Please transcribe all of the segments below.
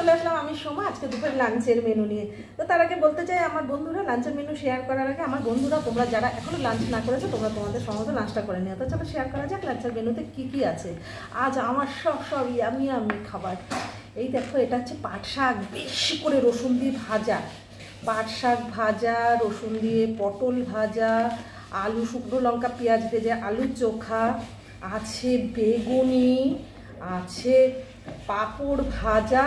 চলে আসলাম আমি সোমা আজকে দুপুর লাঞ্চের মেনু নিয়ে। তো তার আগে বলতে চাই আমার বন্ধুরা, লাঞ্চের মেনু শেয়ার করার আগে আমার বন্ধুরা তোমরা যারা এখনো লাঞ্চ না করেছো তোমরা তোমাদের সমস্ত নাস্তা করে নিও। তো চলো শেয়ার করা যাক লাঞ্চের মেনুতে কি কি আছে। আজ আমার সব ইয়ামি খাবার। এই দেখো, এটা হচ্ছে পাট শাক বেশি করে রসুন দিয়ে ভাজা, পাট শাক ভাজা রসুন দিয়ে, পটল ভাজা, আলু শুকনো লঙ্কা পেঁয়াজ ভেজে আলুর চোখা আছে, বেগুনি আছে, পাঁপড় ভাজা,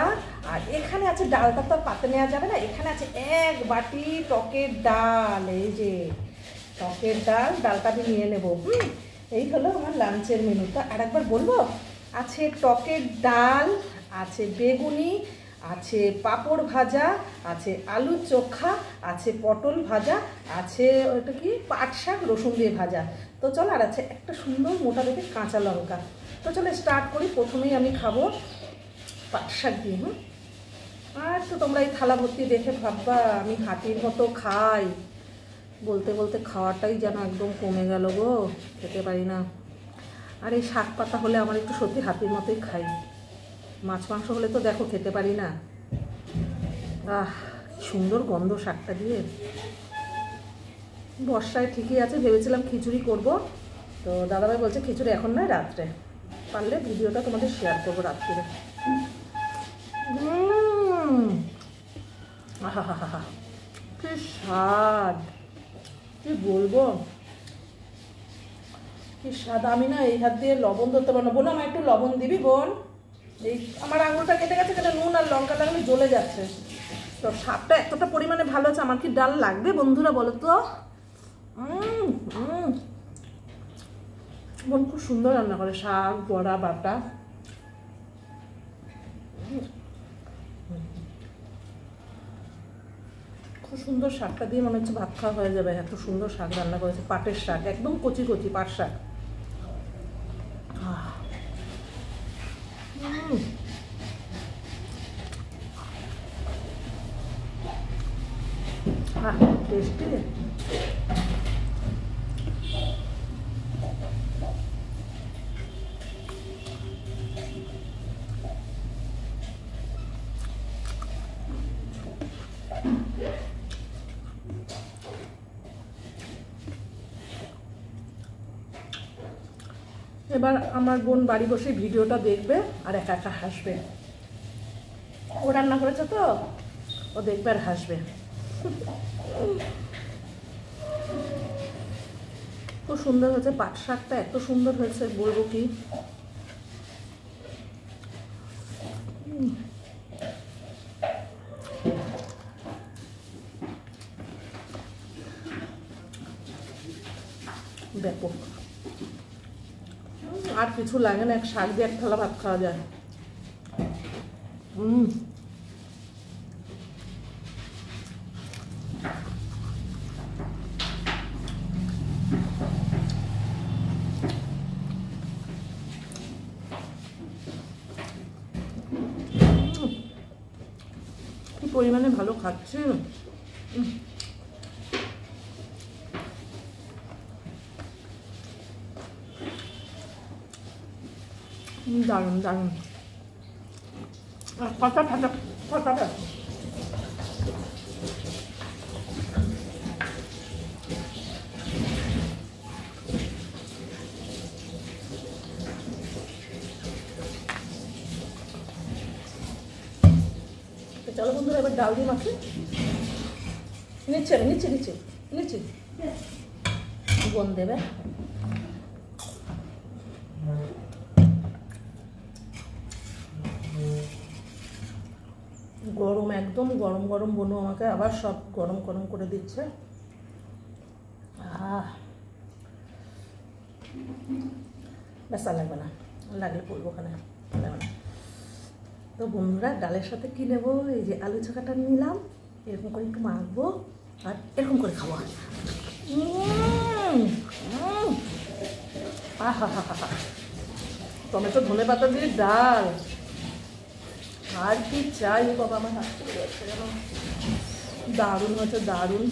আর এখানে আছে ডালটা তো পাতে নেওয়া যাবে না, এখানে আছে এক বাটি টকের ডাল। এই যে টকের ডাল, ডালটা আমি নিয়ে নেবো। এই হলো আমার লাঞ্চের মেনুটা। আর একবার বলবো, আছে টকের ডাল, আছে বেগুনি, আছে পাঁপড় ভাজা, আছে আলু চোখা, আছে পটল ভাজা, আছে ওটা কি পাট শাক রসুন দিয়ে ভাজা। তো চলো, আর আছে একটা সুন্দর মোটা দেখে কাঁচা লঙ্কা। তো চলো স্টার্ট করি। প্রথমেই আমি খাবো পাট শাক দিয়ে। আর তো তোমরা এই থালা ভর্তি দেখে ভাববা আমি হাতির মতো খাই। বলতে বলতে খাওয়াটাই যেন একদম কমে গেল গো, খেতে পারি না। আর এই শাক পাতা হলে আমার একটু সত্যি হাতির মতোই খাই। মাছ মাংস হলে তো দেখো খেতে পারি না। সুন্দর গন্ধ শাকটা দিয়ে। বর্ষায় ঠিকই আছে, ভেবেছিলাম খিচুড়ি করব, তো দাদাভাই বলছে খিচুড়ি এখন নয়, রাত্রে পারলে ভিডিওটা তোমাদের শেয়ার করবো রাত্রিরে। কি স্বাদ, কি বলবো, কি স্বাদ। আমি না এই হাত দিয়ে লবণ ধরতে পারবো না। বোন আমার একটু লবণ দিবি বোন। এই আমার আঙুলটা কেটে গেছে, কেটে নুন আর লঙ্কা লাগলে জ্বলে যাচ্ছে। তো স্বাদটা এতটা পরিমাণে ভালো আছে, আমার কি ডাল লাগবে বন্ধুরা বলো তো? বোন খুব সুন্দর রান্না করে, শাক বড়া বাটা। খুব সুন্দর শাকটা দিয়ে মনে হচ্ছে ভাত খাওয়া হয়ে যাবে, এত সুন্দর শাক রান্না করেছে। পাটের শাক, একদম কচি কচি পাট শাক। টেস্টি। এবার আমার বোন বাড়ি বসে ভিডিওটা দেখবে আর একা একা হাসবে। ও রান্না করেছে তো, ও দেখবে আর হাসবে। খুব সুন্দর হয়েছে পাট শাকটা, এত সুন্দর হয়েছে বলবো কি। ব্যাপক, আর কিছু লাগে না, এক শাক দিয়ে এক থালা ভাত খাওয়া যায়। কি পরিমাণে ভালো খাচ্ছি। দারুণ দারুণ। কথা ফাটা কথা। চলো বন্ধুরা, এবার ডাল দিয়ে মাখি। নিচে নিচে নিচে নিচে বোন দেবে। গরম, একদম গরম গরম বোনু আমাকে আবার সব গরম গরম করে দিচ্ছে। ব্যাস আর লাগবে না, লাগলে পড়বো ওখানে, লাগবে না। তো বন্ধুরা, ডালের সাথে কি নেবো? এই যে আলু চোখাটা নিলাম, এরকম করে একটু মাখবো আর এরকম করে খাবো। টমেটো ধনে পাতা দিয়ে ডাল, আর কি চাই বাবা, আমার হাত থেকে যাচ্ছে যেন। দারুণ হচ্ছে, দারুণ।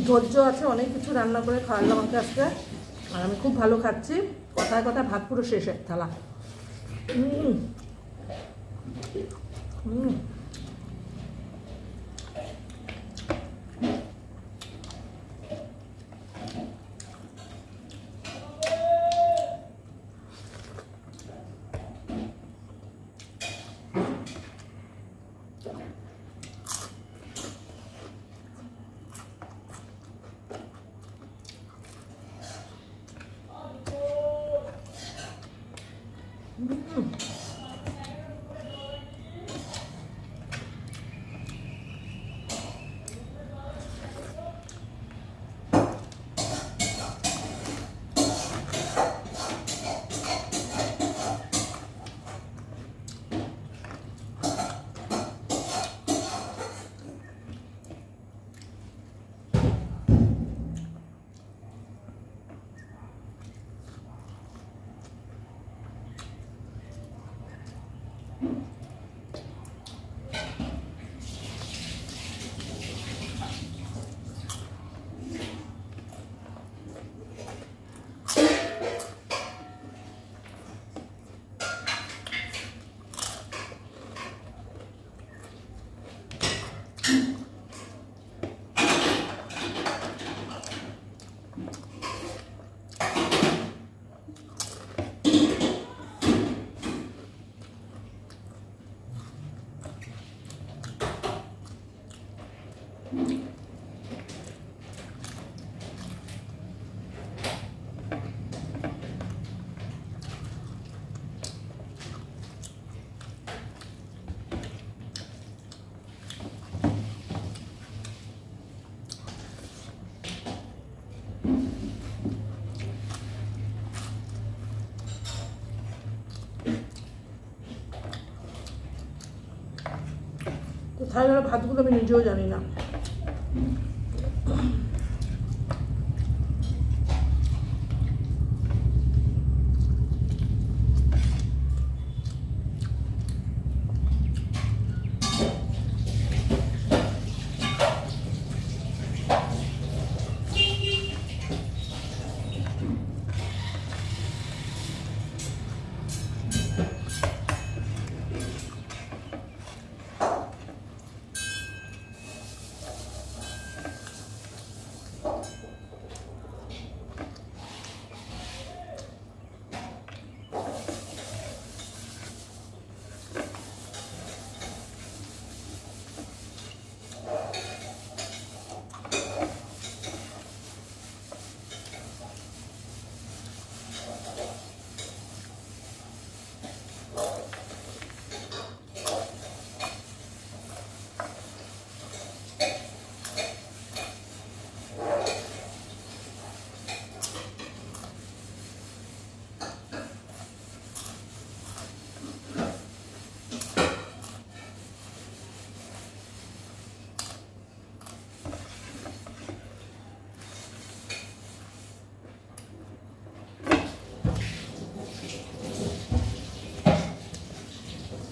ধৈর্য আছে, অনেক কিছু রান্না করে খাওয়ালাম আমাকে আজকে, আর আমি খুব ভালো খাচ্ছি। কথায় কথায় ভাত পুরো শেষ এক থালা। কোথায় গেল ভাতগুলো আমি নিজেও জানি না।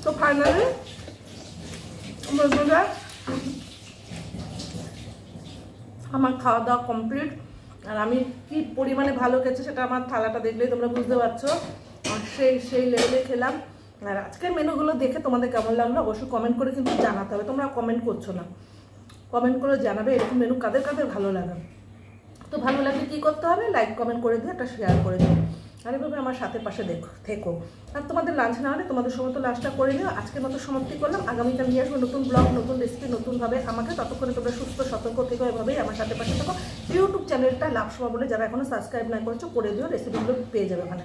তো ফাইনালি বন্ধুরা আমার খাওয়া দাওয়া কমপ্লিট, আর আমি কি পরিমাণে ভালো খেয়েছি সেটা আমার থালাটা দেখলেই তোমরা বুঝতে পারছো। আর সেই লেভেলে খেলাম। আর আজকের মেনুগুলো দেখে তোমাদের কেমন লাগলো অবশ্যই কমেন্ট করে কিন্তু জানাতে হবে। তোমরা কমেন্ট করছো না, কমেন্ট করে জানাবে এরকম মেনু কাদের কাদের ভালো লাগে। তো ভালো লাগলে কী করতে হবে, লাইক কমেন্ট করে দিয়ে একটা শেয়ার করে দিও, আর এভাবে আমার সাথে পাশে থেকো। আর তোমাদের লাঞ্চ না হলে তোমাদের সময় তো লাঞ্চটা করে নিও। আজকের মতো সমাপ্তি করলাম, আগামীকাল নিয়ে আসবো নতুন ব্লগ, নতুন রেসিপি, নতুনভাবে আমাকে। ততক্ষণে তোমরা সুস্থ সতর্ক থেকো, এভাবেই আমার সাথে পাশে থাকো। ইউটিউব চ্যানেলটা লাভসমা বলে যারা এখনো সাবস্ক্রাইব না করেছো করে দিও, রেসিপিগুলো পেয়ে যাবে ওখানে।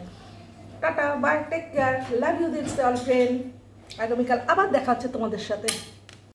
Tata, bye, take care, love you this all friend. আগামীকাল আবার দেখা হচ্ছে তোমাদের সাথে।